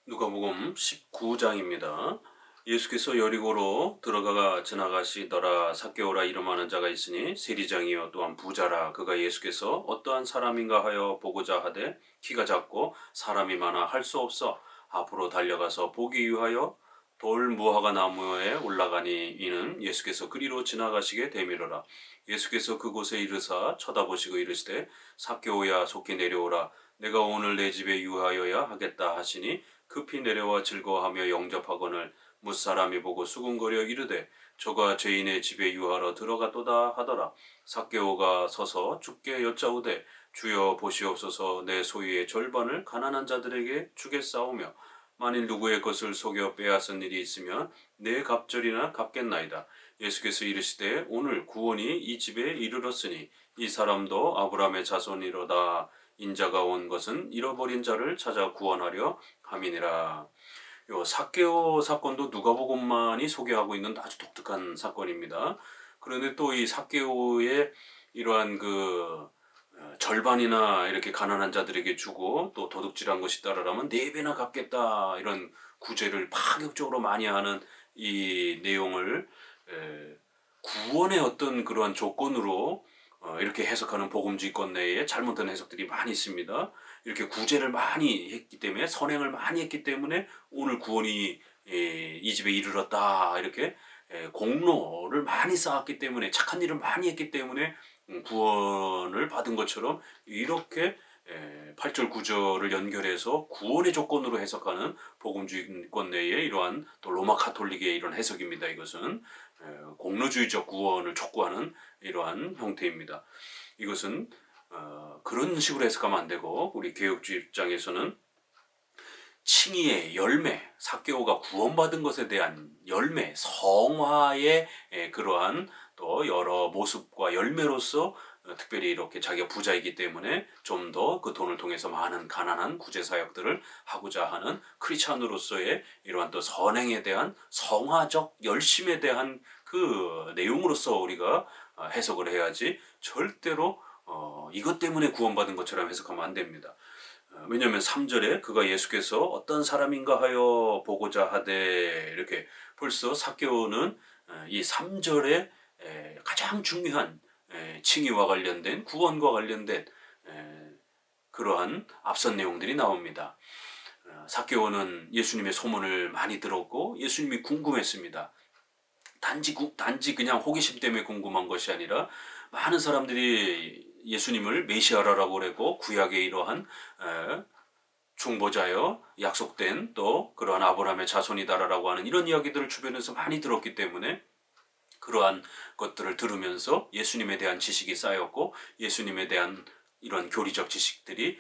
누가복음 19장입니다. 예수께서 여리고로 들어가 지나가시더라. 삭개오라 이름하는 자가 있으니 세리장이요 또한 부자라. 그가 예수께서 어떠한 사람인가 하여 보고자 하되 키가 작고 사람이 많아 할 수 없어 앞으로 달려가서 보기 위하여 돌 무화과 나무에 올라가니 이는 예수께서 그리로 지나가시게 되밀어라. 예수께서 그곳에 이르사 쳐다보시고 이르시되 삭개오야 속히 내려오라. 내가 오늘 내 집에 유하여야 하겠다 하시니 급히 내려와 즐거워하며 영접하거늘 무사람이 보고 수군거려 이르되 저가 죄인의 집에 유하러 들어갔도다 하더라. 삭개오가 서서 주께 여짜오되 주여 보시옵소서 내 소유의 절반을 가난한 자들에게 주겠사오며 만일 누구의 것을 속여 빼앗은 일이 있으면 내 갑절이나 갚겠나이다. 예수께서 이르시되 오늘 구원이 이 집에 이르렀으니 이 사람도 아브라함의 자손이로다. 인자가 온 것은 잃어버린 자를 찾아 구원하려 함이니라. 요 삭개오 사건도 누가복음만이 소개하고 있는 아주 독특한 사건입니다. 그런데 또 이 삭개오의 이러한 절반이나 이렇게 가난한 자들에게 주고 또 도둑질한 것이 따르라면 네 배나 갚겠다 이런 구제를 파격적으로 많이 하는 이 내용을 구원의 어떤 그러한 조건으로 이렇게 해석하는 복음주의권 내에 잘못된 해석들이 많이 있습니다. 이렇게 구제를 많이 했기 때문에 선행을 많이 했기 때문에 오늘 구원이 이 집에 이르렀다 이렇게 공로를 많이 쌓았기 때문에 착한 일을 많이 했기 때문에 구원을 받은 것처럼 이렇게 8절 9절을 연결해서 구원의 조건으로 해석하는 복음주의권 내에 이러한 또 로마 카톨릭의 이런 해석입니다. 이것은 공로주의적 구원을 촉구하는 이러한 형태입니다. 이것은 그런 식으로 해석하면 안 되고 우리 개혁주의 입장에서는 칭의의 열매, 삭개오가 구원받은 것에 대한 열매, 성화의 그러한 또 여러 모습과 열매로서 특별히 이렇게 자기가 부자이기 때문에 좀 더 그 돈을 통해서 많은 가난한 구제 사역들을 하고자 하는 크리스찬으로서의 이러한 또 선행에 대한 성화적 열심에 대한 그 내용으로서 우리가 해석을 해야지 절대로 이것 때문에 구원받은 것처럼 해석하면 안 됩니다. 왜냐하면 3절에 그가 예수께서 어떤 사람인가 하여 보고자 하되 이렇게 벌써 삭개오는 이 3절에 가장 중요한 칭의와 관련된 구원과 관련된 그러한 앞선 내용들이 나옵니다. 삭개오는 예수님의 소문을 많이 들었고 예수님이 궁금했습니다. 단지 그냥 호기심 때문에 궁금한 것이 아니라 많은 사람들이 예수님을 메시아라고 그랬고 구약의 이러한 중보자여 약속된 또 그러한 아브라함의 자손이다라고 하는 이런 이야기들을 주변에서 많이 들었기 때문에 그러한 것들을 들으면서 예수님에 대한 지식이 쌓였고 예수님에 대한 이런 교리적 지식들이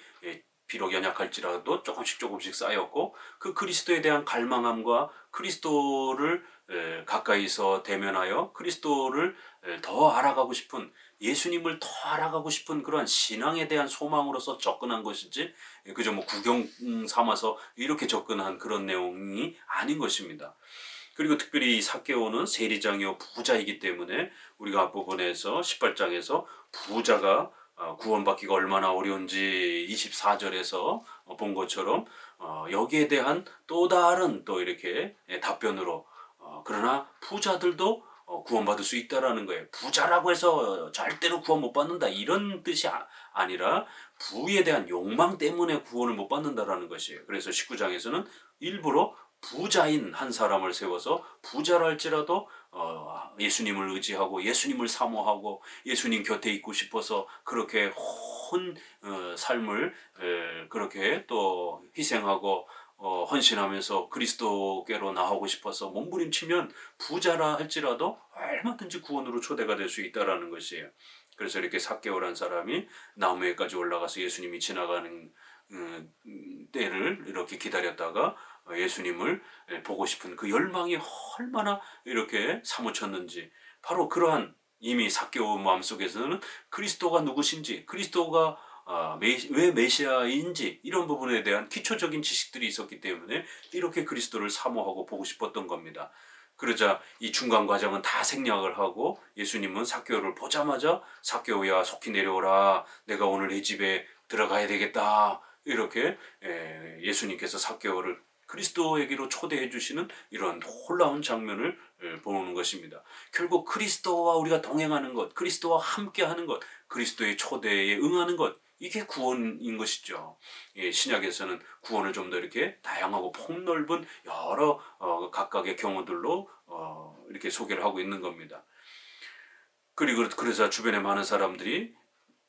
비록 연약할지라도 조금씩 쌓였고 그 그리스도에 대한 갈망함과 그리스도를 가까이서 대면하여 그리스도를 더 알아가고 싶은 예수님을 더 알아가고 싶은 그러한 신앙에 대한 소망으로서 접근한 것이지 그저 구경 삼아서 이렇게 접근한 그런 내용이 아닌 것입니다. 그리고 특별히 삭개오는 세리장이요 부자이기 때문에 우리가 앞부분에서 18장에서 부자가 구원받기가 얼마나 어려운지 24절에서 본 것처럼 여기에 대한 또 다른 또 이렇게 답변으로 그러나 부자들도 구원받을 수 있다라는 거예요. 부자라고 해서 절대로 구원 못 받는다 이런 뜻이 아니라 부에 대한 욕망 때문에 구원을 못 받는다라는 것이에요. 그래서 19장에서는 일부러 부자인 한 사람을 세워서 부자라 할지라도 예수님을 의지하고 예수님을 사모하고 예수님 곁에 있고 싶어서 그렇게 혼 삶을 그렇게 또 희생하고 헌신하면서 그리스도께로 나오고 싶어서 몸부림치면 부자라 할지라도 얼마든지 구원으로 초대가 될 수 있다라는 것이에요. 그래서 이렇게 삭개오라는 사람이 나무에까지 올라가서 예수님이 지나가는 때를 이렇게 기다렸다가 예수님을 보고 싶은 그 열망이 얼마나 이렇게 사무쳤는지 바로 그러한 이미 삭개오 마음속에서는 그리스도가 누구신지 그리스도가 왜 메시아인지 이런 부분에 대한 기초적인 지식들이 있었기 때문에 이렇게 그리스도를 사모하고 보고 싶었던 겁니다. 그러자 이 중간 과정은 다 생략을 하고 예수님은 삭개오를 보자마자 삭개오야 속히 내려오라 내가 오늘 내 집에 들어가야 되겠다 이렇게 예수님께서 삭개오를 그리스도에게로 초대해 주시는 이런 놀라운 장면을 보는 것입니다. 결국 그리스도와 우리가 동행하는 것, 그리스도와 함께하는 것, 그리스도의 초대에 응하는 것, 이게 구원인 것이죠. 예, 신약에서는 구원을 좀 더 이렇게 다양하고 폭넓은 여러 각각의 경우들로 이렇게 소개를 하고 있는 겁니다. 그리고 그래서 주변에 많은 사람들이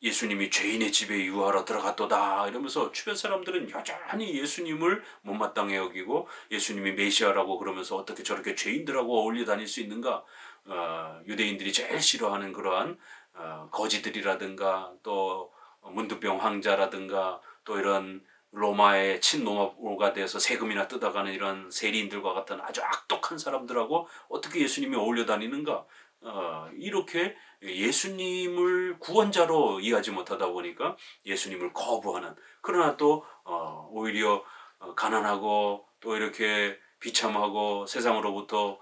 예수님이 죄인의 집에 유하러 들어갔도다 이러면서 주변 사람들은 여전히 예수님을 못마땅해 여기고 예수님이 메시아라고 그러면서 어떻게 저렇게 죄인들하고 어울려 다닐 수 있는가, 유대인들이 제일 싫어하는 그러한 거지들이라든가 또 문둥병 황자라든가 또 이런 로마의 친로마가 돼서 세금이나 뜯어가는 이런 세리인들과 같은 아주 악독한 사람들하고 어떻게 예수님이 어울려 다니는가, 이렇게 예수님을 구원자로 이해하지 못하다 보니까 예수님을 거부하는, 그러나 또 오히려 가난하고 또 이렇게 비참하고 세상으로부터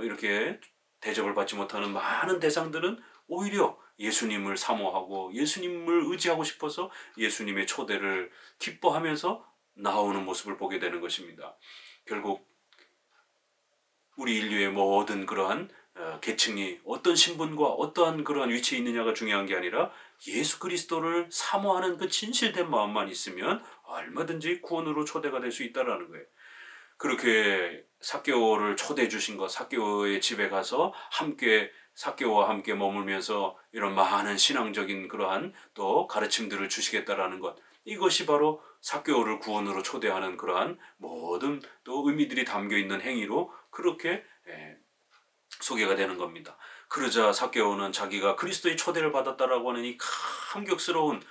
이렇게 대접을 받지 못하는 많은 대상들은 오히려 예수님을 사모하고 예수님을 의지하고 싶어서 예수님의 초대를 기뻐하면서 나오는 모습을 보게 되는 것입니다. 결국 우리 인류의 모든 그러한 계층이 어떤 신분과 어떠한 그러한 위치에 있느냐가 중요한 게 아니라 예수 그리스도를 사모하는 그 진실된 마음만 있으면 얼마든지 구원으로 초대가 될 수 있다라는 거예요. 그렇게 삭개오를 초대해 주신 것, 삭개오의 집에 가서 함께 삭개오와 함께 머물면서 이런 많은 신앙적인 그러한 또 가르침들을 주시겠다라는 것, 이것이 바로 삭개오를 구원으로 초대하는 그러한 모든 또 의미들이 담겨 있는 행위로 그렇게 소개가 되는 겁니다. 그러자 삭개오는 자기가 그리스도의 초대를 받았다라고 하는 이 감격스러운,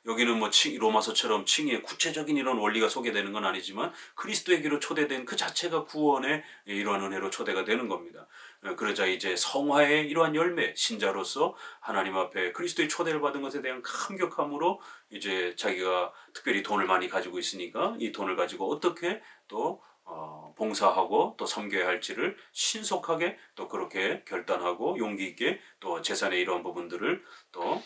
여기는 뭐 로마서처럼 칭의의 구체적인 이런 원리가 소개되는 건 아니지만 그리스도에게로 초대된 그 자체가 구원의 이러한 은혜로 초대가 되는 겁니다. 그러자 이제 성화의 이러한 열매, 신자로서 하나님 앞에 그리스도의 초대를 받은 것에 대한 감격함으로 이제 자기가 특별히 돈을 많이 가지고 있으니까 이 돈을 가지고 어떻게 또 봉사하고 또 섬겨야 할지를 신속하게 또 그렇게 결단하고 용기 있게 또 재산의 이러한 부분들을 또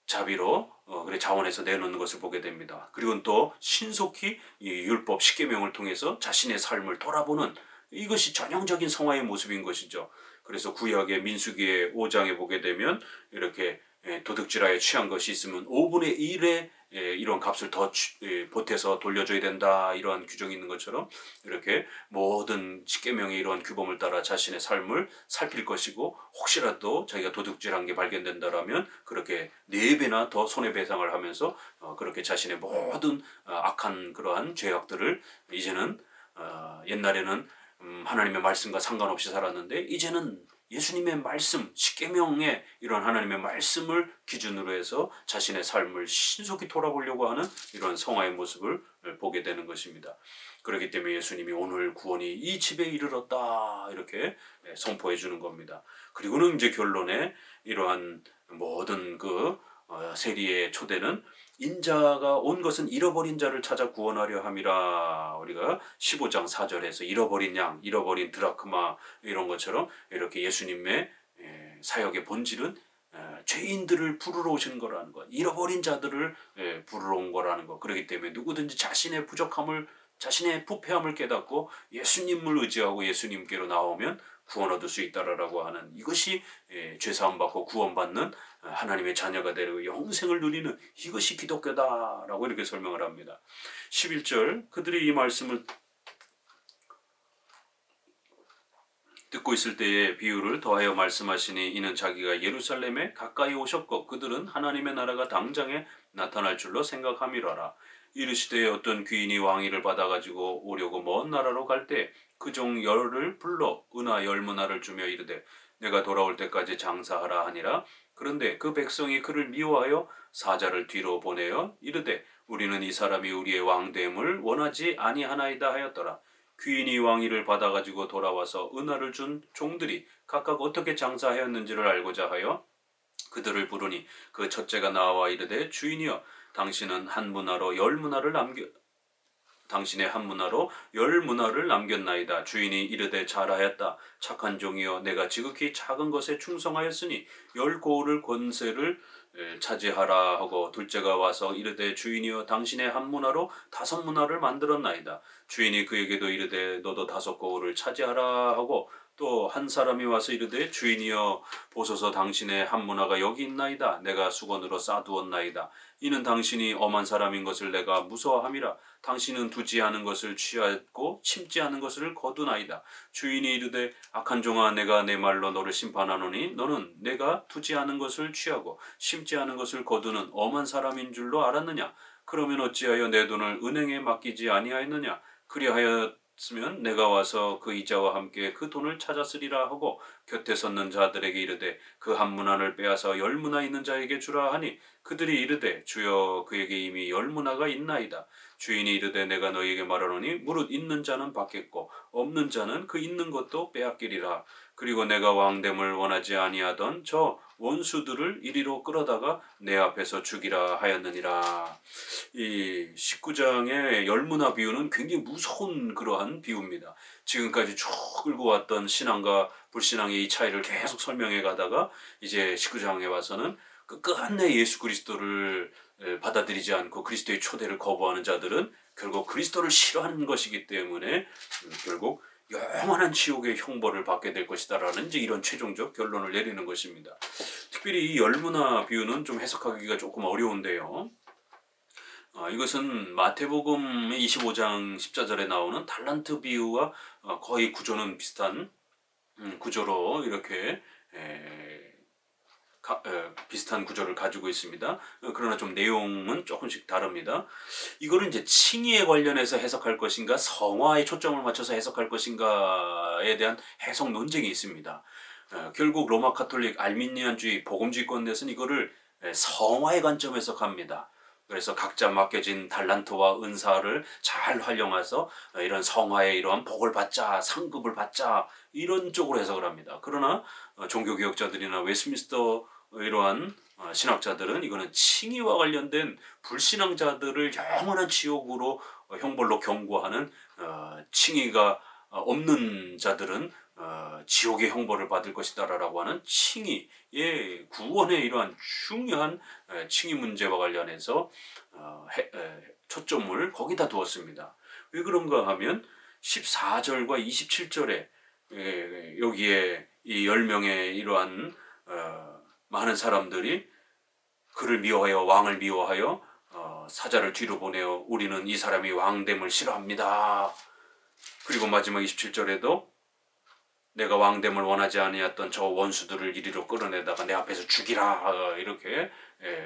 자비로 그래 자원해서 내놓는 것을 보게 됩니다. 그리고 또 신속히 이 율법 십계명을 통해서 자신의 삶을 돌아보는, 이것이 전형적인 성화의 모습인 것이죠. 그래서 구약의 민수기의 5장에 보게 되면 이렇게 도둑질하에 취한 것이 있으면 5분의 1의 이런 값을 더 보태서 돌려줘야 된다, 이러한 규정이 있는 것처럼 이렇게 모든 십계명의 이러한 규범을 따라 자신의 삶을 살필 것이고, 혹시라도 자기가 도둑질한 게 발견된다라면 그렇게 4배나 더 손해배상을 하면서 그렇게 자신의 모든 악한 그러한 죄악들을 이제는, 옛날에는 하나님의 말씀과 상관없이 살았는데 이제는 예수님의 말씀, 십계명의 이런 하나님의 말씀을 기준으로 해서 자신의 삶을 신속히 돌아보려고 하는 이런 성화의 모습을 보게 되는 것입니다. 그렇기 때문에 예수님이 오늘 구원이 이 집에 이르렀다 이렇게 선포해 주는 겁니다. 그리고는 이제 결론에 이러한 모든 그 세리의 초대는 인자가 온 것은 잃어버린 자를 찾아 구원하려 함이라. 우리가 15장 4절에서 잃어버린 양, 잃어버린 드라크마 이런 것처럼 이렇게 예수님의 사역의 본질은 죄인들을 부르러 오신 거라는 것, 잃어버린 자들을 부르러 온 거라는 것. 그렇기 때문에 누구든지 자신의 부족함을, 자신의 부패함을 깨닫고 예수님을 의지하고 예수님께로 나오면 구원 얻을 수 있다라고 하는, 이것이 죄사함 받고 구원받는 하나님의 자녀가 되고 영생을 누리는, 이것이 기독교다라고 이렇게 설명을 합니다. 11절, 그들이 이 말씀을 듣고 있을 때에 비유를 더하여 말씀하시니 이는 자기가 예루살렘에 가까이 오셨고 그들은 하나님의 나라가 당장에 나타날 줄로 생각함이라라. 이르시되 어떤 귀인이 왕위를 받아가지고 오려고 먼 나라로 갈 때 그 종 열을 불러 은하 10문화를 주며 이르되 내가 돌아올 때까지 장사하라 하니라. 그런데 그 백성이 그를 미워하여 사자를 뒤로 보내어 이르되 우리는 이 사람이 우리의 왕됨을 원하지 아니하나이다 하였더라. 귀인이 왕위를 받아가지고 돌아와서 은하를 준 종들이 각각 어떻게 장사하였는지를 알고자 하여 그들을 부르니 그 첫째가 나와 이르되 주인이여 당신은 한 문화로 10문화를 당신의 한 문화로 10문화를 남겼나이다. 주인이 이르되 잘하였다. 착한 종이여 내가 지극히 작은 것에 충성하였으니 10고을을 권세를 차지하라 하고 둘째가 와서 이르되 주인이여 당신의 한 문화로 5문화를 만들었나이다. 주인이 그에게도 이르되 너도 5고을을 차지하라 하고 또 한 사람이 와서 이르되 주인이여 보소서 당신의 한 문화가 여기 있나이다. 내가 수건으로 싸두었나이다. 이는 당신이 엄한 사람인 것을 내가 무서워함이라. 당신은 두지 않은 것을 취하고 침지 않은 것을 거두나이다. 주인이 이르되 악한 종아 내가 내 말로 너를 심판하노니 너는 내가 두지 않은 것을 취하고 심지 않은 것을 거두는 엄한 사람인 줄로 알았느냐. 그러면 어찌하여 내 돈을 은행에 맡기지 아니하였느냐. 그리하였으면 내가 와서 그 이자와 함께 그 돈을 찾았으리라 하고 곁에 섰는 자들에게 이르되 그 한 문화를 빼앗아 10문화 있는 자에게 주라 하니 그들이 이르되 주여 그에게 이미 10문화가 있나이다. 주인이 이르되 내가 너희에게 말하노니 무릇 있는 자는 받겠고 없는 자는 그 있는 것도 빼앗기리라. 그리고 내가 왕됨을 원하지 아니하던 저 원수들을 이리로 끌어다가 내 앞에서 죽이라 하였느니라. 이 19장의 열문화 비유는 굉장히 무서운 그러한 비유입니다. 지금까지 쭉 끌고 왔던 신앙과 불신앙의 이 차이를 계속 설명해 가다가 이제 19장에 와서는 끝끝내 예수 그리스도를 받아들이지 않고 그리스도의 초대를 거부하는 자들은 결국 그리스도를 싫어하는 것이기 때문에 결국 영원한 지옥의 형벌을 받게 될 것이다라는 이제 이런 최종적 결론을 내리는 것입니다. 특별히 이 열문화 비유는 좀 해석하기가 조금 어려운데요. 이것은 마태복음 25장 14절에 나오는 달란트 비유와 거의 구조는 비슷한 구조로 이렇게 비슷한 구조를 가지고 있습니다. 그러나 좀 내용은 조금씩 다릅니다. 이거를 이제 칭의에 관련해서 해석할 것인가 성화에 초점을 맞춰서 해석할 것인가에 대한 해석 논쟁이 있습니다. 결국 로마 카톨릭 알미니안주의 복음주의권에서는 이거를 성화의 관점에서 갑니다. 그래서 각자 맡겨진 달란트와 은사를 잘 활용해서 이런 성화의 이러한 복을 받자, 상급을 받자 이런 쪽으로 해석을 합니다. 그러나 종교개혁자들이나 웨스트민스터 이러한 신학자들은 이거는 칭의와 관련된 불신앙자들을 영원한 지옥으로 형벌로 경고하는 칭의가 없는 자들은 지옥의 형벌을 받을 것이다라고 하는 칭의의 구원의 이러한 중요한 칭의 문제와 관련해서 초점을 거기다 두었습니다. 왜 그런가 하면 14절과 27절에 여기에 이 10명의 이러한 많은 사람들이 그를 미워하여 왕을 미워하여 사자를 뒤로 보내어 우리는 이 사람이 왕됨을 싫어합니다. 그리고 마지막 27절에도 내가 왕됨을 원하지 아니했던 저 원수들을 이리로 끌어내다가 내 앞에서 죽이라 이렇게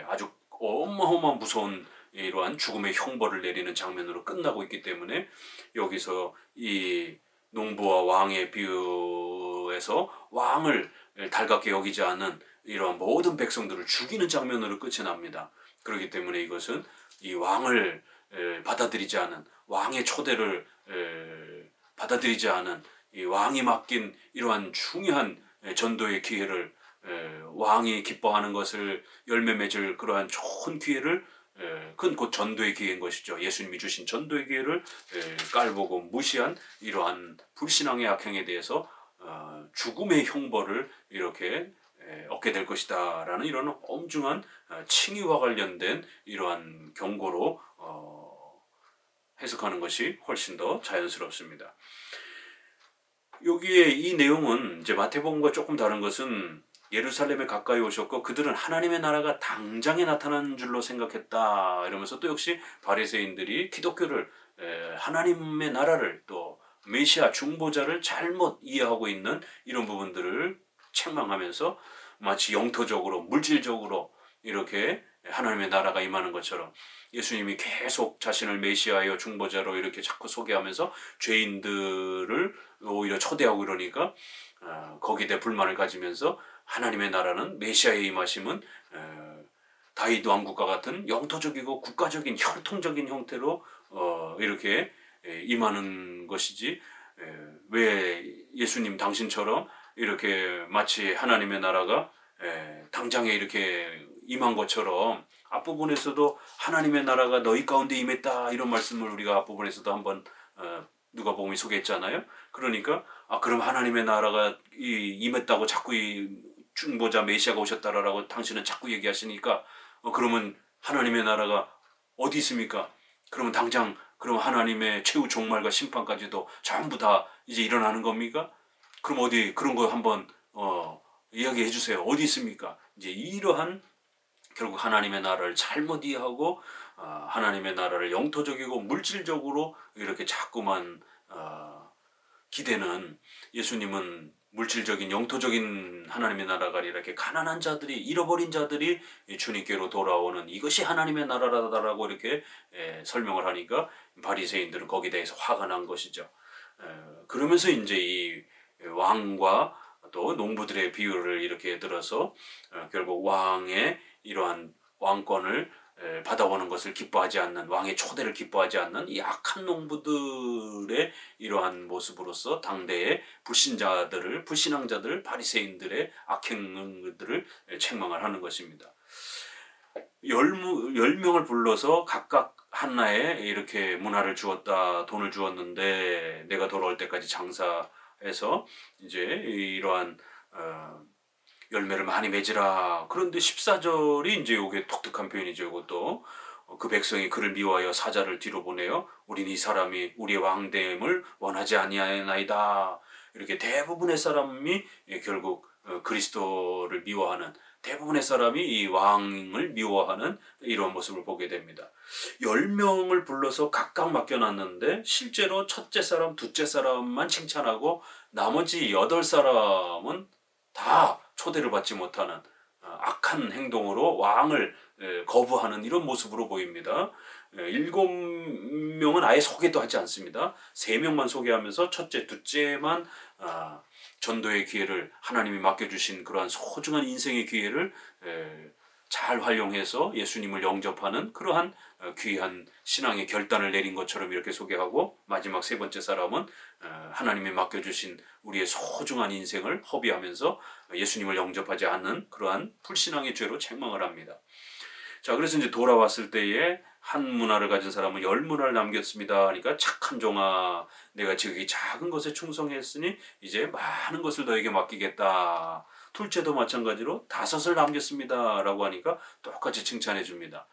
아주 어마어마한 무서운 이러한 죽음의 형벌을 내리는 장면으로 끝나고 있기 때문에 여기서 이 농부와 왕의 비유에서 왕을 달갑게 여기지 않은 이러한 모든 백성들을 죽이는 장면으로 끝이 납니다. 그렇기 때문에 이것은 이 왕을 받아들이지 않은 왕의 초대를 받아들이지 않은 이 왕이 맡긴 이러한 중요한 전도의 기회를 왕이 기뻐하는 것을 열매 맺을 그러한 좋은 기회를 큰 곧 전도의 기회인 것이죠. 예수님이 주신 전도의 기회를 깔보고 무시한 이러한 불신앙의 악행에 대해서 죽음의 형벌을 이렇게 얻게 될 것이다 라는 이런 엄중한 칭의와 관련된 이러한 경고로 해석하는 것이 훨씬 더 자연스럽습니다. 여기에 이 내용은 이제 마태복음과 조금 다른 것은 예루살렘에 가까이 오셨고 그들은 하나님의 나라가 당장에 나타난 줄로 생각했다 이러면서 또 역시 바리새인들이 기독교를 하나님의 나라를 또 메시아 중보자를 잘못 이해하고 있는 이런 부분들을 책망하면서 마치 영토적으로 물질적으로 이렇게 하나님의 나라가 임하는 것처럼 예수님이 계속 자신을 메시아여 중보자로 이렇게 자꾸 소개하면서 죄인들을 오히려 초대하고 이러니까 거기에 대해 불만을 가지면서 하나님의 나라는 메시아의 임하심은 다윗 왕국과 같은 영토적이고 국가적인 혈통적인 형태로 이렇게 임하는 것이지 왜 예수님 당신처럼 이렇게 마치 하나님의 나라가 당장에 이렇게 임한 것처럼 앞부분에서도 하나님의 나라가 너희 가운데 임했다 이런 말씀을 우리가 앞부분에서도 한번 누가복음이 소개했잖아요. 그러니까 그럼 하나님의 나라가 임했다고 자꾸 중보자 메시아가 오셨다라고 당신은 자꾸 얘기하시니까 그러면 하나님의 나라가 어디 있습니까? 그러면 당장 그럼 하나님의 최후 종말과 심판까지도 전부 다 이제 일어나는 겁니까? 그럼 어디 그런 거 한번 이야기해 주세요. 어디 있습니까? 이제 이러한 결국 하나님의 나라를 잘못 이해하고 하나님의 나라를 영토적이고 물질적으로 이렇게 자꾸만 기대는, 예수님은 물질적인 영토적인 하나님의 나라가 아니라 이렇게 가난한 자들이, 잃어버린 자들이 주님께로 돌아오는 이것이 하나님의 나라라고 이렇게 설명을 하니까 바리새인들은 거기에 대해서 화가 난 것이죠. 그러면서 이제 이 왕과 또 농부들의 비유를 이렇게 들어서 결국 왕의 이러한 왕권을 받아오는 것을 기뻐하지 않는, 왕의 초대를 기뻐하지 않는 이 악한 농부들의 이러한 모습으로서 당대의 불신앙자들, 바리새인들의 악행들을 책망을 하는 것입니다. 10명을 불러서 각각 하나에 이렇게 문화를 주었다, 돈을 주었는데 내가 돌아올 때까지 장사해서 이제 이러한 열매를 많이 맺으라. 그런데 14절이 이제 요게 독특한 표현이죠. 이것도 그 백성이 그를 미워하여 사자를 뒤로 보내요. 우린 이 사람이 우리의 왕됨을 원하지 아니하나이다. 이렇게 대부분의 사람이 결국 그리스도를 미워하는, 대부분의 사람이 이 왕을 미워하는 이런 모습을 보게 됩니다. 10명을 불러서 각각 맡겨놨는데 실제로 첫째 사람, 둘째 사람만 칭찬하고 나머지 8사람은 다 초대를 받지 못하는 악한 행동으로 왕을 거부하는 이런 모습으로 보입니다. 7명은 아예 소개도 하지 않습니다. 3명만 소개하면서 첫째, 둘째만 전도의 기회를, 하나님이 맡겨주신 그러한 소중한 인생의 기회를 잘 활용해서 예수님을 영접하는 그러한 귀한 신앙의 결단을 내린 것처럼 이렇게 소개하고, 마지막 세 번째 사람은 하나님이 맡겨주신 우리의 소중한 인생을 허비하면서 예수님을 영접하지 않는 그러한 불신앙의 죄로 책망을 합니다. 자, 그래서 이제 돌아왔을 때에 한 문화를 가진 사람은 10문화를 남겼습니다. 그러니까 착한 종아, 내가 지극히 작은 것에 충성했으니 이제 많은 것을 너에게 맡기겠다. 둘째도 마찬가지로 5을 남겼습니다. 라고 하니까 똑같이 칭찬해 줍니다.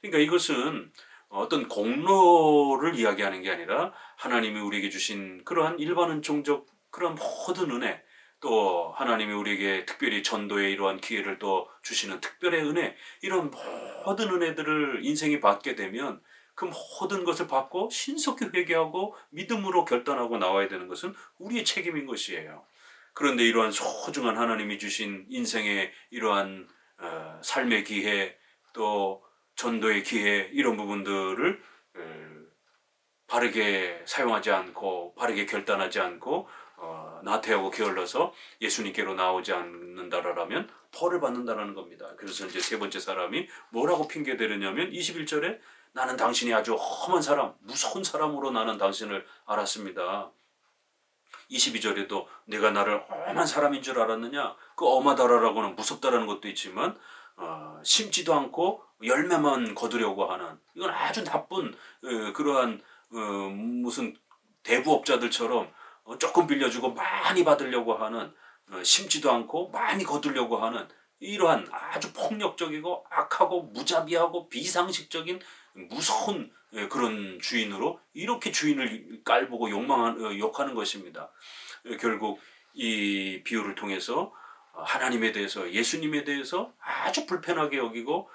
그러니까 이것은 어떤 공로를 이야기하는 게 아니라 하나님이 우리에게 주신 그러한 일반 은총적 그런 모든 은혜, 또 하나님이 우리에게 특별히 전도의 이러한 기회를 또 주시는 특별의 은혜, 이런 모든 은혜들을 인생이 받게 되면 그 모든 것을 받고 신속히 회개하고 믿음으로 결단하고 나와야 되는 것은 우리의 책임인 것이에요. 그런데 이러한 소중한 하나님이 주신 인생의 이러한 삶의 기회, 또 전도의 기회, 이런 부분들을 바르게 사용하지 않고 바르게 결단하지 않고 나태하고 게을러서 예수님께로 나오지 않는다라면 벌을 받는다라는 겁니다. 그래서 이제 세 번째 사람이 뭐라고 핑계대느냐면 21절에 나는 당신이 아주 험한 사람, 무서운 사람으로 나는 당신을 알았습니다. 22절에도 내가 나를 험한 사람인 줄 알았느냐? 그 엄하다라고는 무섭다라는 것도 있지만 심지도 않고 열매만 거두려고 하는, 이건 아주 나쁜 그러한 무슨 대부업자들처럼 조금 빌려주고 많이 받으려고 하는, 심지도 않고 많이 거두려고 하는 이러한 아주 폭력적이고 악하고 무자비하고 비상식적인 무서운 그런 주인으로 이렇게 주인을 깔보고 욕하는 것입니다. 결국 이 비유를 통해서 하나님에 대해서, 예수님에 대해서 아주 불편하게 여기고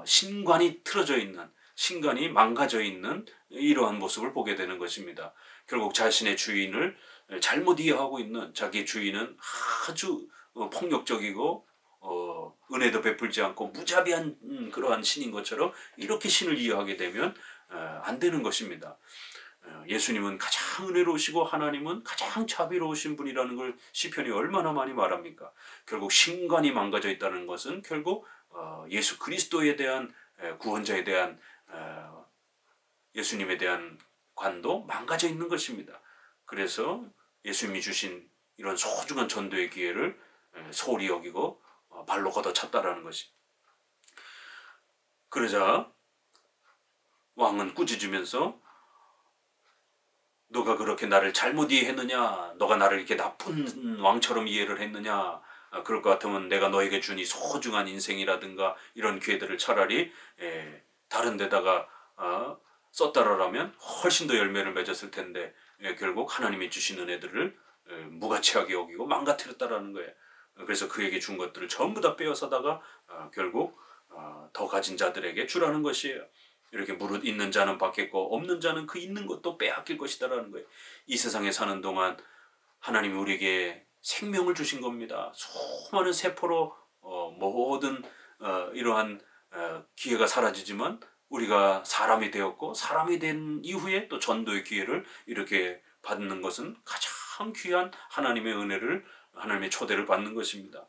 신관이 틀어져 있는, 신관이 망가져 있는 이러한 모습을 보게 되는 것입니다. 결국 자신의 주인을 잘못 이해하고 있는, 자기의 주인은 아주 폭력적이고 은혜도 베풀지 않고 무자비한 그러한 신인 것처럼 이렇게 신을 이해하게 되면 안 되는 것입니다. 예수님은 가장 은혜로우시고 하나님은 가장 자비로우신 분이라는 걸 시편이 얼마나 많이 말합니까? 결국 신관이 망가져 있다는 것은 결국 예수 그리스도에 대한, 구원자에 대한, 예수님에 대한 관도 망가져 있는 것입니다. 그래서 예수님이 주신 이런 소중한 전도의 기회를 소홀히 여기고 발로 걷어찼다라는 것이. 그러자 왕은 꾸짖으면서 너가 그렇게 나를 잘못 이해했느냐? 너가 나를 이렇게 나쁜 왕처럼 이해를 했느냐? 그럴 것 같으면 내가 너에게 준 이 소중한 인생이라든가 이런 기회들을 차라리 다른 데다가 썼다라면 훨씬 더 열매를 맺었을 텐데 결국 하나님이 주신 은혜들을 무가치하게 여기고 망가뜨렸다라는 거예요. 그래서 그에게 준 것들을 전부 다 빼앗아다가 결국 더 가진 자들에게 주라는 것이에요. 이렇게 무릇 있는 자는 받겠고 없는 자는 그 있는 것도 빼앗길 것이다라는 거예요. 이 세상에 사는 동안 하나님이 우리에게 생명을 주신 겁니다. 수많은 세포로 모든 이러한 기회가 사라지지만 우리가 사람이 되었고 사람이 된 이후에 또 전도의 기회를 이렇게 받는 것은 가장 귀한 하나님의 은혜를 하나님의 초대를 받는 것입니다.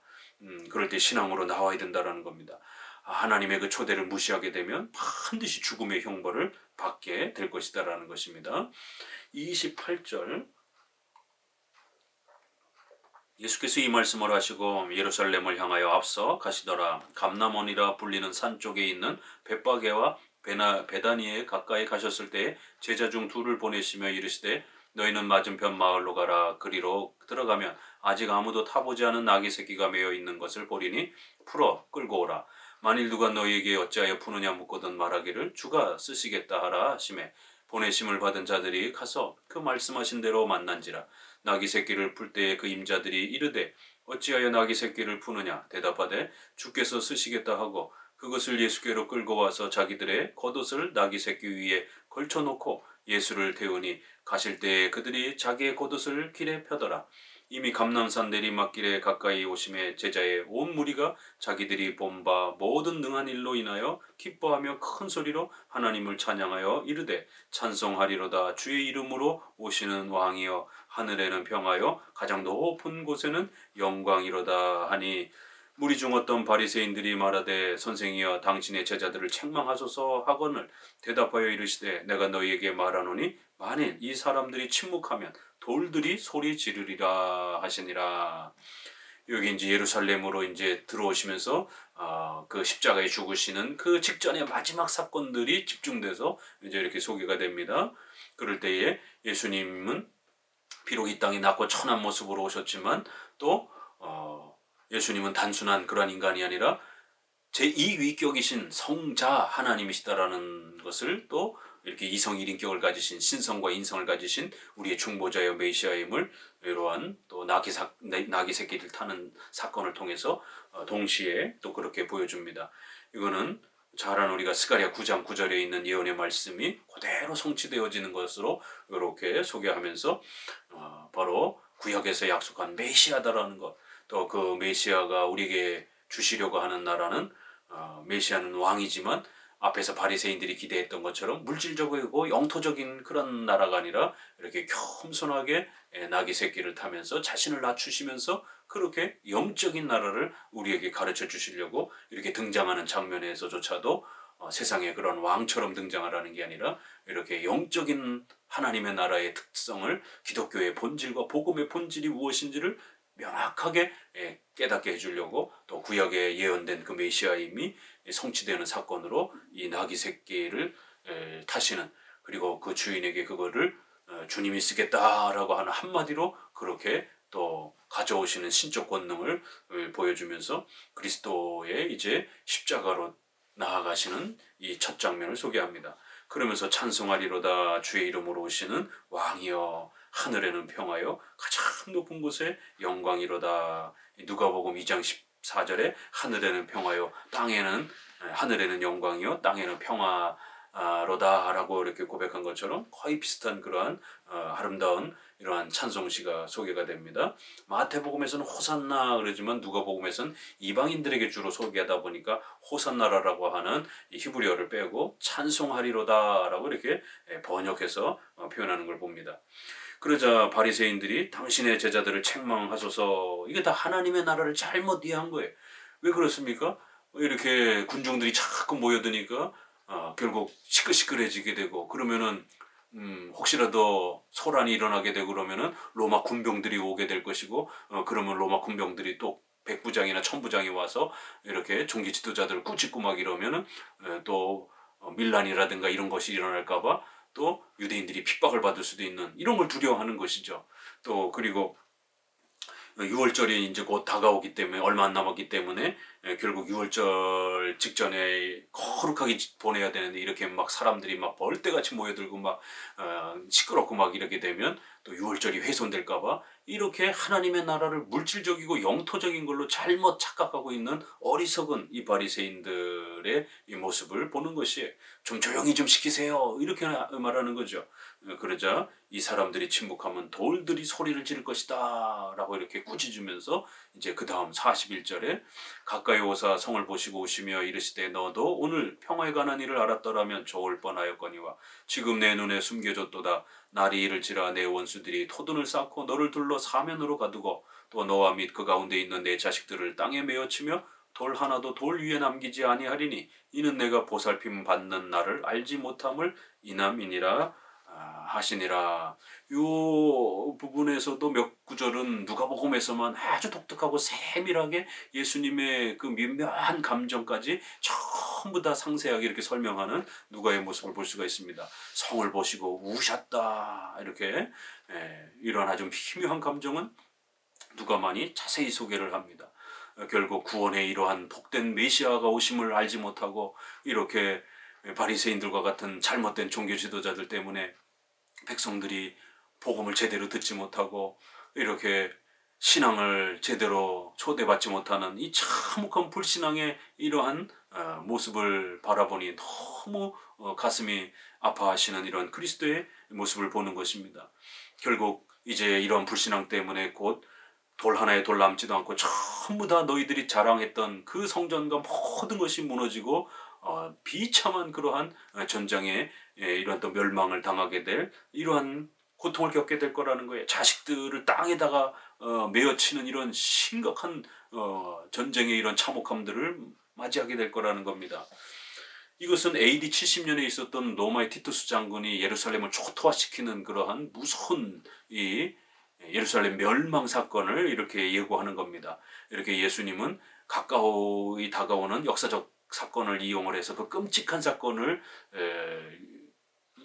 그럴 때 신앙으로 나와야 된다는 겁니다. 하나님의 그 초대를 무시하게 되면 반드시 죽음의 형벌을 받게 될 것이다라는 것입니다. 28절 예수께서 이 말씀을 하시고 예루살렘을 향하여 앞서 가시더라. 감람원이라 불리는 산 쪽에 있는 벳바게와 베다니에 가까이 가셨을 때 제자 중 둘을 보내시며 이르시되 너희는 맞은편 마을로 가라. 그리로 들어가면 아직 아무도 타보지 않은 나귀 새끼가 매어 있는 것을 보리니 풀어 끌고 오라. 만일 누가 너희에게 어찌하여 푸느냐 묻거든 말하기를 주가 쓰시겠다 하라 하시매 보내심을 받은 자들이 가서 그 말씀하신 대로 만난지라. 나귀 새끼를 풀 때에 그 임자들이 이르되 어찌하여 나귀 새끼를 푸느냐 대답하되 주께서 쓰시겠다 하고 그것을 예수께로 끌고 와서 자기들의 겉옷을 나귀 새끼 위에 걸쳐놓고 예수를 태우니 가실 때에 그들이 자기의 겉옷을 길에 펴더라. 이미 감람산 내리막길에 가까이 오심에 제자의 온 무리가 자기들이 본 바 모든 능한 일로 인하여 기뻐하며 큰 소리로 하나님을 찬양하여 이르되 찬송하리로다. 주의 이름으로 오시는 왕이여 하늘에는 평하여 가장 높은 곳에는 영광이로다 하니 무리 중 어떤 바리새인들이 말하되 선생이여 당신의 제자들을 책망하소서 하거늘 대답하여 이르시되 내가 너희에게 말하노니 만일 이 사람들이 침묵하면 돌들이 소리 지르리라 하시니라. 여기 이제 예루살렘으로 이제 들어오시면서 그 십자가에 죽으시는 그 직전의 마지막 사건들이 집중돼서 이제 이렇게 소개가 됩니다. 그럴 때에 예수님은 비록 이 땅에 낮고 천한 모습으로 오셨지만 또 예수님은 단순한 그러한 인간이 아니라 제2위격이신 성자 하나님이시다라는 것을 또 이렇게 이성 1인격을 가지신 신성과 인성을 가지신 우리의 중보자여 메시아임을 이러한 또 나귀 새끼를 타는 사건을 통해서 동시에 또 그렇게 보여줍니다. 이거는 잘한 우리가 스가랴 9장 9절에 있는 예언의 말씀이 그대로 성취되어지는 것으로 이렇게 소개하면서 바로 구약에서 약속한 메시아다라는 것, 또 그 메시아가 우리에게 주시려고 하는 나라는 메시아는 왕이지만 앞에서 바리새인들이 기대했던 것처럼 물질적이고 영토적인 그런 나라가 아니라 이렇게 겸손하게 나귀 새끼를 타면서 자신을 낮추시면서 그렇게 영적인 나라를 우리에게 가르쳐 주시려고 이렇게 등장하는 장면에서조차도 세상에 그런 왕처럼 등장하라는 게 아니라 이렇게 영적인 하나님의 나라의 특성을 기독교의 본질과 복음의 본질이 무엇인지를 명확하게 깨닫게 해주려고 또 구약에 예언된 그 메시아임이 성취되는 사건으로 이 나귀 새끼를 타시는 그리고 그 주인에게 그거를 주님이 쓰겠다라고 하는 한마디로 그렇게 또 가져오시는 신적 권능을 보여주면서 그리스도의 이제 십자가로 나아가시는 이 첫 장면을 소개합니다. 그러면서 찬송하리로다 주의 이름으로 오시는 왕이여 하늘에는 평하여 가장 높은 곳에 영광이로다. 누가복음 2장 14절에 하늘에는 평하여 하늘에는 영광이요 땅에는 평화로다라고 이렇게 고백한 것처럼 거의 비슷한 그러한 아름다운 이러한 찬송시가 소개가 됩니다. 마태복음에서는 호산나 그러지만 누가복음에서는 이방인들에게 주로 소개하다 보니까 호산나라라고 하는 히브리어를 빼고 찬송하리로다라고 이렇게 번역해서 표현하는 걸 봅니다. 그러자 바리새인들이 당신의 제자들을 책망하소서. 이게 다 하나님의 나라를 잘못 이해한 거예요. 왜 그렇습니까? 이렇게 군중들이 자꾸 모여드니까 결국 시끌시끌해지게 되고 그러면은 혹시라도 소란이 일어나게 되고 그러면은 로마 군병들이 오게 될 것이고 그러면 로마 군병들이 또 백부장이나 천부장이 와서 이렇게 종기 지도자들을 꾸짖고 막 이러면은 또 밀란이라든가 이런 것이 일어날까봐 또 유대인들이 핍박을 받을 수도 있는 이런 걸 두려워하는 것이죠. 또 그리고 6월절이 이제 곧 다가오기 때문에 얼마 안 남았기 때문에 결국 6월절 직전에 거룩하게 보내야 되는데 이렇게 막 사람들이 막 벌떼같이 모여들고 막 시끄럽고 막 이렇게 되면 또 6월절이 훼손될까봐 이렇게 하나님의 나라를 물질적이고 영토적인 걸로 잘못 착각하고 있는 어리석은 이 바리새인들의 이 모습을 보는 것이 좀 조용히 좀 시키세요 이렇게 말하는 거죠. 그러자 이 사람들이 침묵하면 돌들이 소리를 지를 것이다 라고 이렇게 꾸짖으면서 이제 그 다음 41절에 가까이 오사 성을 보시고 오시며 이르시되 너도 오늘 평화에 관한 일을 알았더라면 좋을 뻔하였거니와 지금 내 눈에 숨겨졌도다. 날이 이를지라 내 원수들이 토둔을 쌓고 너를 둘러 사면으로 가두고 또 너와 및 그 가운데 있는 내 자식들을 땅에 메어치며 돌 하나도 돌 위에 남기지 아니하리니 이는 내가 보살핌 받는 날을 알지 못함을 인함이니라 하시니라. 요 부분에서도 몇 구절은 누가복음에서만 아주 독특하고 세밀하게 예수님의 그 미묘한 감정까지 전부 다 상세하게 이렇게 설명하는 누가의 모습을 볼 수가 있습니다. 성을 보시고 우셨다 이렇게 이런 아주 희묘한 감정은 누가만이 자세히 소개를 합니다. 결국 구원의 이러한 복된 메시아가 오심을 알지 못하고 이렇게 바리새인들과 같은 잘못된 종교 지도자들 때문에 백성들이 복음을 제대로 듣지 못하고 이렇게 신앙을 제대로 초대받지 못하는 이 참혹한 불신앙의 이러한 모습을 바라보니 너무 가슴이 아파하시는 이런 그리스도의 모습을 보는 것입니다. 결국 이제 이런 불신앙 때문에 곧 돌 하나에 돌 남지도 않고 전부 다 너희들이 자랑했던 그 성전과 모든 것이 무너지고 비참한 그러한 전장에 이러한 또 멸망을 당하게 될 이러한 고통을 겪게 될 거라는 거예요. 자식들을 땅에다가 메어치는 이런 심각한 전쟁의 이런 참혹함들을 맞이하게 될 거라는 겁니다. 이것은 AD 70년에 있었던 로마의 티투스 장군이 예루살렘을 초토화시키는 그러한 무서운 이 예루살렘 멸망 사건을 이렇게 예고하는 겁니다. 이렇게 예수님은 가까이 다가오는 역사적 사건을 이용을 해서 그 끔찍한 사건을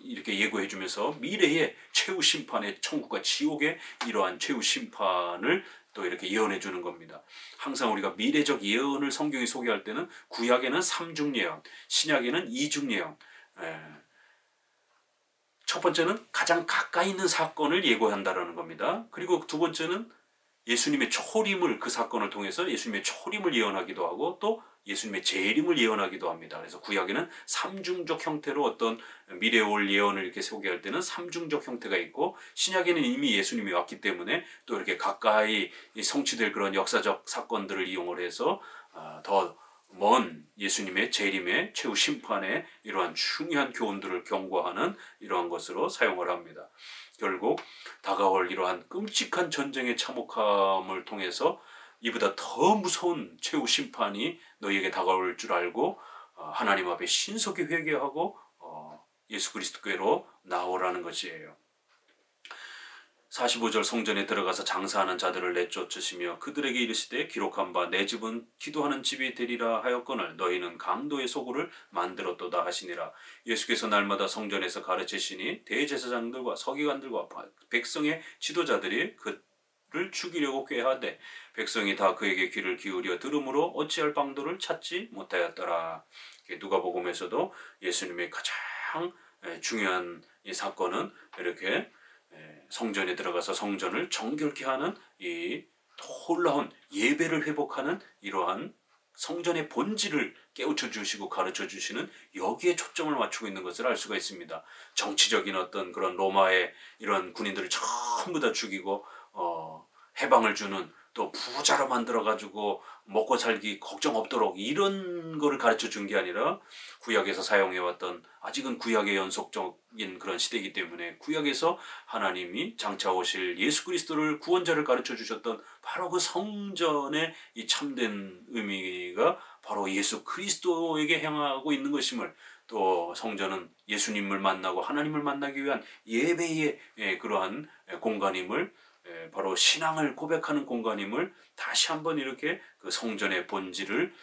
이렇게 예고해 주면서 미래의 최후 심판의 천국과 지옥의 이러한 최후 심판을 또 이렇게 예언해 주는 겁니다. 항상 우리가 미래적 예언을 성경이 소개할 때는 구약에는 3중 예언, 신약에는 2중 예언. 첫 번째는 가장 가까이 있는 사건을 예고한다라는 겁니다. 그리고 두 번째는 예수님의 초림을 그 사건을 통해서 예수님의 초림을 예언하기도 하고 또 예수님의 재림을 예언하기도 합니다. 그래서 구약에는 삼중적 형태로 어떤 미래에 올 예언을 이렇게 소개할 때는 삼중적 형태가 있고 신약에는 이미 예수님이 왔기 때문에 또 이렇게 가까이 성취될 그런 역사적 사건들을 이용을 해서 더 먼 예수님의 재림의 최후 심판의 이러한 중요한 교훈들을 경고하는 이러한 것으로 사용을 합니다. 결국 다가올 이러한 끔찍한 전쟁의 참혹함을 통해서 이보다 더 무서운 최후 심판이 너희에게 다가올 줄 알고 하나님 앞에 신속히 회개하고 예수 그리스도께로 나오라는 것이에요. 45절 성전에 들어가서 장사하는 자들을 내쫓으시며 그들에게 이르시되 기록한 바 내 집은 기도하는 집이 되리라 하였거늘 너희는 강도의 소굴을 만들었도다 하시니라. 예수께서 날마다 성전에서 가르치시니 대제사장들과 서기관들과 백성의 지도자들이 그를 죽이려고 꾀하되 백성이 다 그에게 귀를 기울여 들으므로 어찌할 방도를 찾지 못하였더라. 누가복음에서도 예수님의 가장 중요한 이 사건은 이렇게 성전에 들어가서 성전을 정결케 하는 이 놀라운 예배를 회복하는 이러한 성전의 본질을 깨우쳐 주시고 가르쳐 주시는 여기에 초점을 맞추고 있는 것을 알 수가 있습니다. 정치적인 어떤 그런 로마의 이런 군인들을 전부 다 죽이고 해방을 주는 또 부자로 만들어가지고 먹고 살기 걱정 없도록 이런 거를 가르쳐 준 게 아니라 구약에서 사용해왔던 아직은 구약의 연속적인 그런 시대이기 때문에 구약에서 하나님이 장차 오실 예수 그리스도를 구원자를 가르쳐 주셨던 바로 그 성전의 이 참된 의미가 바로 예수 그리스도에게 향하고 있는 것임을 또 성전은 예수님을 만나고 하나님을 만나기 위한 예배의 그러한 공간임을 바로 신앙을 고백하는 공간임을 다시 한번 이렇게 그 성전의 본질을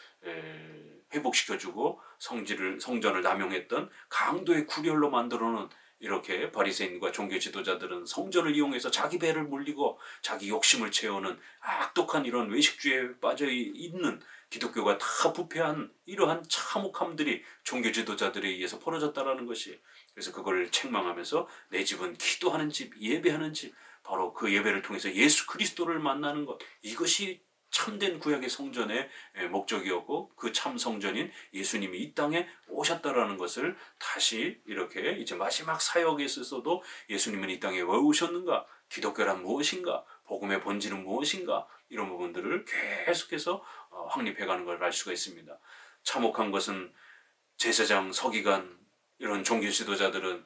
회복시켜주고 성전을 남용했던 강도의 구렬로 만들어놓은 이렇게 바리새인과 종교 지도자들은 성전을 이용해서 자기 배를 물리고 자기 욕심을 채우는 악독한 이런 외식주의에 빠져 있는 기독교가 다 부패한 이러한 참혹함들이 종교 지도자들에 의해서 벌어졌다라는 것이, 그래서 그걸 책망하면서 내 집은 기도하는 집, 예배하는 집, 바로 그 예배를 통해서 예수 그리스도를 만나는 것, 이것이 참된 구약의 성전의 목적이었고 그 참 성전인 예수님이 이 땅에 오셨다라는 것을 다시 이렇게 이제 마지막 사역에 있어서도 예수님은 이 땅에 왜 오셨는가, 기독교란 무엇인가, 복음의 본질은 무엇인가, 이런 부분들을 계속해서 확립해가는 걸 알 수가 있습니다. 참혹한 것은 제사장, 서기관 이런 종교 지도자들은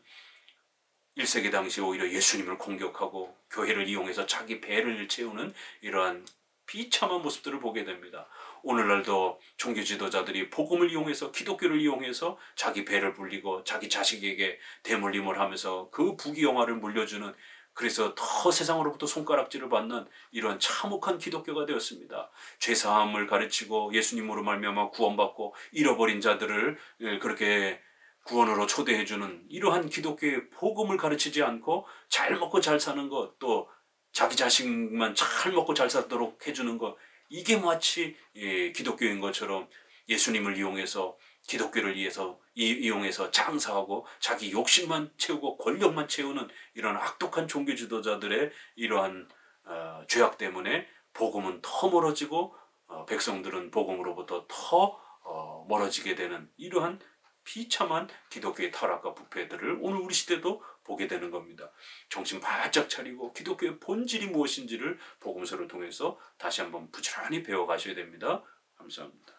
1세기 당시 오히려 예수님을 공격하고 교회를 이용해서 자기 배를 채우는 이러한 비참한 모습들을 보게 됩니다. 오늘날도 종교 지도자들이 복음을 이용해서, 기독교를 이용해서 자기 배를 불리고 자기 자식에게 대물림을 하면서 그 부귀영화를 물려주는, 그래서 더 세상으로부터 손가락질을 받는 이런 참혹한 기독교가 되었습니다. 죄사함을 가르치고 예수님으로 말미암아 구원받고 잃어버린 자들을 그렇게 구원으로 초대해주는 이러한 기독교의 복음을 가르치지 않고 잘 먹고 잘 사는 것, 또 자기 자식만 잘 먹고 잘 살도록 해주는 것, 이게 마치 기독교인 것처럼 예수님을 이용해서, 기독교를 위해서 이용해서 장사하고 자기 욕심만 채우고 권력만 채우는 이런 악독한 종교 지도자들의 이러한 죄악 때문에 복음은 더 멀어지고 백성들은 복음으로부터 더 멀어지게 되는 이러한 비참한 기독교의 타락과 부패들을 오늘 우리 시대도 보게 되는 겁니다. 정신 바짝 차리고 기독교의 본질이 무엇인지를 복음서를 통해서 다시 한번 부지런히 배워가셔야 됩니다. 감사합니다.